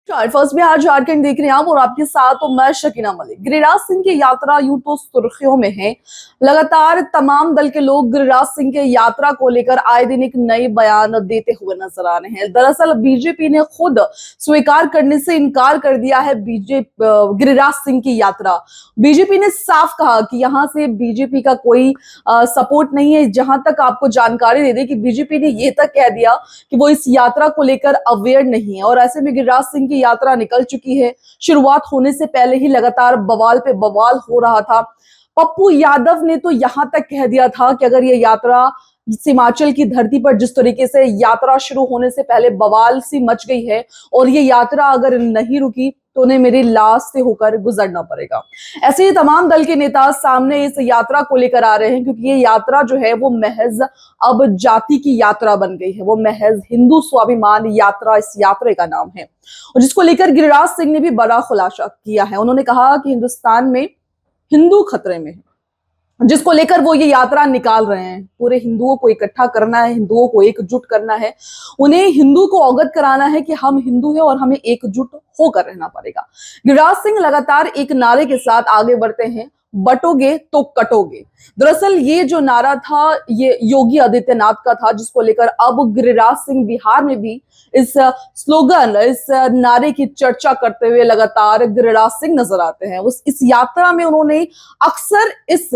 First Bihar Jharkhand देख रहे हैं आप और आपके साथ तो मैं शकीना मलिक। गिरिराज सिंह की यात्रा यूं तो सुर्खियों में है। लगातार तमाम दल के लोग गिरिराज सिंह के यात्रा को लेकर आए दिन एक नए बयान देते हुए नजर आ रहे हैं। दरअसल बीजेपी ने खुद स्वीकार करने से इनकार कर दिया है गिरिराज सिंह की यात्रा। बीजेपी ने साफ कहा कि यहां से बीजेपी का कोई सपोर्ट नहीं है। जहां तक आपको जानकारी दे दे कि बीजेपी ने यह तक कह दिया कि वो इस यात्रा को लेकर अवेयर नहीं है और ऐसे में गिरिराज सिंह की यात्रा निकल चुकी है। शुरुआत होने से पहले ही लगातार बवाल पे बवाल हो रहा था। पप्पू यादव ने तो यहां तक कह दिया था कि अगर ये यात्रा हिमाचल की धरती पर जिस तरीके से यात्रा शुरू होने से पहले बवाल सी मच गई है और ये यात्रा अगर नहीं रुकी तो उन्हें मेरी लाश से होकर गुजरना पड़ेगा। ऐसे ही तमाम दल के नेता सामने इस यात्रा को लेकर आ रहे हैं क्योंकि ये यात्रा जो है वो महज अब जाति की यात्रा बन गई है। वो महज हिंदू स्वाभिमान यात्रा इस यात्रा का नाम है और जिसको लेकर गिरिराज सिंह ने भी बड़ा खुलासा किया है। उन्होंने कहा कि हिंदुस्तान में हिंदू खतरे में है, जिसको लेकर वो ये यात्रा निकाल रहे हैं। पूरे हिंदुओं को इकट्ठा करना है, हिंदुओं को एकजुट करना है, उन्हें हिंदू को अवगत कराना है कि हम हिंदू हैं और हमें एकजुट होकर रहना पड़ेगा। गिरिराज सिंह लगातार एक नारे के साथ आगे बढ़ते हैं, बटोगे तो कटोगे। दरअसल ये जो नारा था ये योगी आदित्यनाथ का था, जिसको लेकर अब गिरिराज सिंह बिहार में भी इस स्लोगन, इस नारे की चर्चा करते हुए लगातार गिरिराज सिंह नजर आते हैं। इस यात्रा में उन्होंने अक्सर इस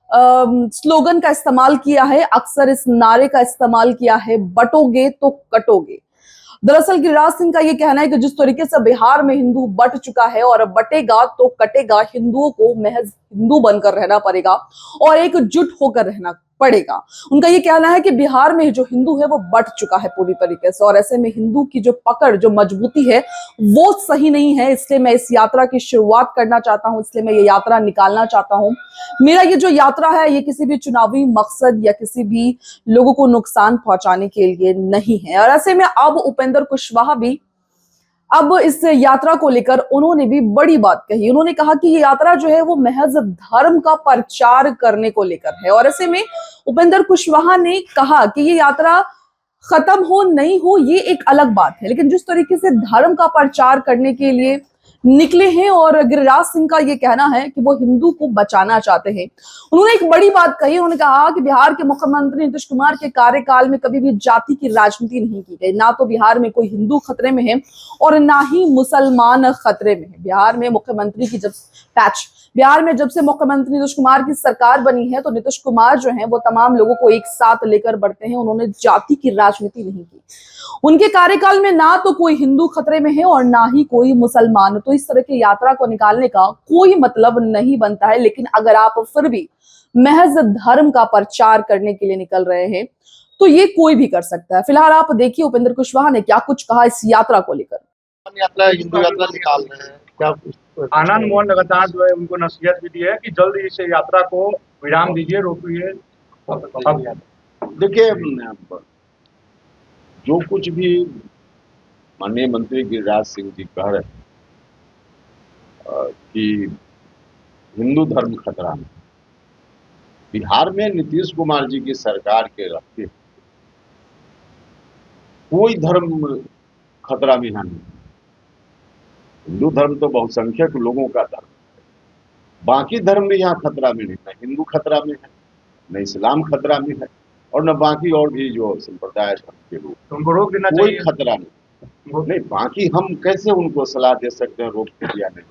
स्लोगन का इस्तेमाल किया है, अक्सर इस नारे का इस्तेमाल किया है, बटोगे तो कटोगे। दरअसल गिरिराज सिंह का यह कहना है कि जिस तरीके से बिहार में हिंदू बट चुका है और बटेगा तो कटेगा, हिंदुओं को महज हिंदू बनकर रहना पड़ेगा और एकजुट होकर रहना पड़ेगा। उनका यह कहना है कि बिहार में जो हिंदू है वो बट चुका है पूरी तरीके से और ऐसे में हिंदू की जो पकड़, जो मजबूती है वो सही नहीं है। इसलिए मैं इस यात्रा की शुरुआत करना चाहता हूं, इसलिए मैं ये यात्रा निकालना चाहता हूं। मेरा ये जो यात्रा है ये किसी भी चुनावी मकसद या किसी भी लोगों को नुकसान पहुंचाने के लिए नहीं है। और ऐसे में अब उपेंद्र कुशवाहा भी अब इस यात्रा को लेकर उन्होंने भी बड़ी बात कही। उन्होंने कहा कि ये यात्रा जो है वो महज धर्म का प्रचार करने को लेकर है और ऐसे में उपेंद्र कुशवाहा ने कहा कि ये यात्रा खत्म हो नहीं हो ये एक अलग बात है, लेकिन जिस तरीके से धर्म का प्रचार करने के लिए निकले हैं और गिरिराज सिंह का ये कहना है कि वो हिंदू को बचाना चाहते हैं। उन्होंने एक बड़ी बात कही, उन्होंने कहा कि बिहार के मुख्यमंत्री नीतीश कुमार के कार्यकाल में कभी भी जाति की राजनीति नहीं की गई। ना तो बिहार में कोई हिंदू खतरे में है और ना ही मुसलमान खतरे में है। बिहार में जब से मुख्यमंत्री नीतीश कुमार की सरकार बनी है तो नीतीश कुमार जो है वो तमाम लोगों को एक साथ लेकर बढ़ते हैं। उन्होंने जाति की राजनीति नहीं की। उनके कार्यकाल में ना तो कोई हिंदू खतरे में है और ना ही कोई मुसलमान। तो इस तरह की यात्रा को निकालने का कोई मतलब नहीं बनता है। लेकिन अगर आप फिर भी महज धर्म का प्रचार करने के लिए निकल रहे हैं तो ये कोई भी कर सकता है। फिलहाल आप देखिए उपेंद्र कुशवाहा ने क्या कुछ कहा इस यात्रा को लेकर। हिंदू यात्रा निकाल रहे हैं क्या? आनंद मोहन लगातार जो है उनको नसीहत भी दी है कि जल्द इस यात्रा को विराम दीजिए, रोकिए। देखिए, जो कुछ भी माननीय मंत्री गिरिराज सिंह जी कह रहे हैं कि हिंदू धर्म खतरा में, बिहार में नीतीश कुमार जी की सरकार के रहते कोई धर्म खतरा में नहीं। हिंदू धर्म तो बहुसंख्यक लोगों का धर्म है, बाकी धर्म भी यहाँ खतरा में नहीं। न हिंदू खतरा में है, न इस्लाम खतरा में है और न बाकी और भी जो संप्रदाय धर्म के लोग, उनको रोक देना कोई चाहिए। खतरा नहीं। बाकी हम कैसे उनको सलाह दे सकते हैं रोक के या नहीं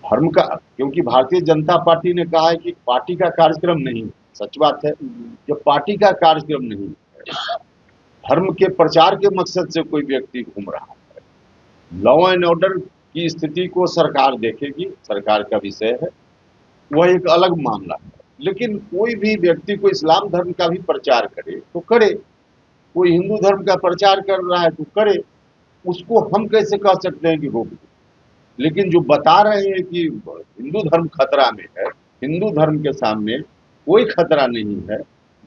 धर्म का, क्योंकि भारतीय जनता पार्टी ने कहा है कि पार्टी का कार्यक्रम नहीं। सच बात है, जब पार्टी का कार्यक्रम नहीं है, धर्म के प्रचार के मकसद से कोई व्यक्ति घूम रहा है, लॉ एंड ऑर्डर की स्थिति को सरकार देखेगी, सरकार का विषय है, वह एक अलग मामला है। लेकिन कोई भी व्यक्ति को इस्लाम धर्म का भी प्रचार करे तो करे, कोई हिंदू धर्म का प्रचार कर रहा है तो करे, उसको हम कैसे कह सकते हैं कि रोक दो। लेकिन जो बता रहे हैं कि हिंदू धर्म खतरा में है, हिंदू धर्म के सामने कोई खतरा नहीं है,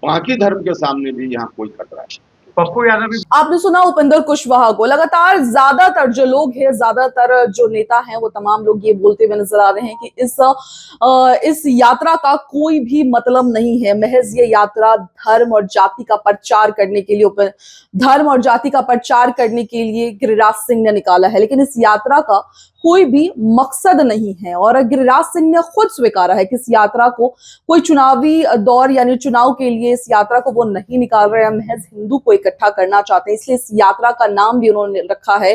बाकी धर्म के सामने भी यहाँ कोई खतरा नहीं। पप्पू यादव भी आपने सुना उपेंद्र कुशवाहा को। लगातार ज्यादातर जो लोग हैं, ज्यादातर जो नेता हैं, वो तमाम लोग ये बोलते हुए नजर आ रहे हैं कि इस यात्रा का कोई भी मतलब नहीं है। महज ये यात्रा धर्म और जाति का प्रचार करने के लिए गिरिराज सिंह ने निकाला है, लेकिन इस यात्रा का कोई भी मकसद नहीं है। और गिरिराज सिंह ने खुद स्वीकारा है कि इस यात्रा को कोई चुनावी दौर यानी चुनाव के लिए इस यात्रा को वो नहीं निकाल रहे हैं, महज हिंदू को इकट्ठा करना चाहते हैं। इसलिए इस यात्रा का नाम भी उन्होंने रखा है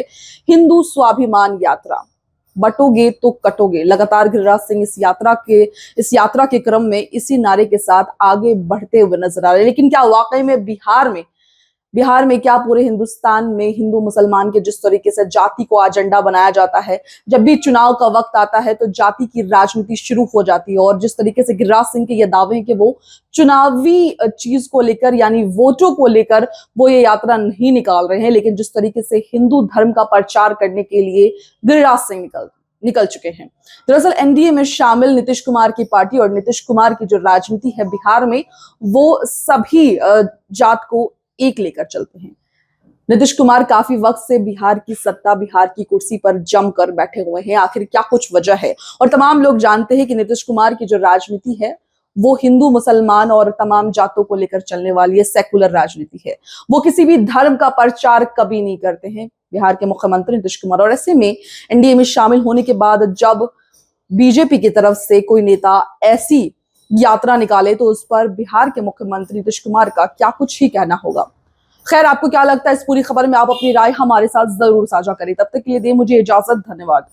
हिंदू स्वाभिमान यात्रा। बटोगे तो कटोगे। लगातार गिरिराज सिंह इस यात्रा के क्रम में इसी नारे के साथ आगे बढ़ते हुए नजर आ रहे हैं। लेकिन क्या वाकई में बिहार में क्या पूरे हिंदुस्तान में हिंदू मुसलमान के जिस तरीके से जाति को एजेंडा बनाया जाता है, जब भी चुनाव का वक्त आता है तो जाति की राजनीति शुरू हो जाती है। और जिस तरीके से गिरिराज सिंह के ये दावे हैं कि वो चुनावी चीज को लेकर यानी वोटों को लेकर वो ये यात्रा नहीं निकाल रहे हैं, लेकिन जिस तरीके से हिंदू धर्म का प्रचार करने के लिए गिरिराज सिंह निकल चुके हैं। दरअसल एनडीए में शामिल नीतीश कुमार की पार्टी और नीतीश कुमार की जो राजनीति है बिहार में, वो सभी जात को एक लेकर चलते हैं। नीतीश कुमार काफी वक्त से बिहार की कुर्सी पर जमकर बैठे हुए हैं। आखिर क्या कुछ वजह है? और तमाम लोग जानते हैं कि नीतीश कुमार की जो राजनीति है वो हिंदू मुसलमान और तमाम जातों को लेकर चलने वाली है, सेकुलर राजनीति है। वो किसी भी धर्म का प्रचार कभी नहीं करते हैं बिहार के मुख्यमंत्री नीतीश कुमार। और ऐसे में एनडीए में शामिल होने के बाद जब बीजेपी की तरफ से कोई नेता ऐसी यात्रा निकाले तो उस पर बिहार के मुख्यमंत्री नीतीश कुमार का क्या कुछ ही कहना होगा। खैर, आपको क्या लगता है इस पूरी खबर में? आप अपनी राय हमारे साथ जरूर साझा करें। तब तक के लिए दें मुझे इजाजत। धन्यवाद।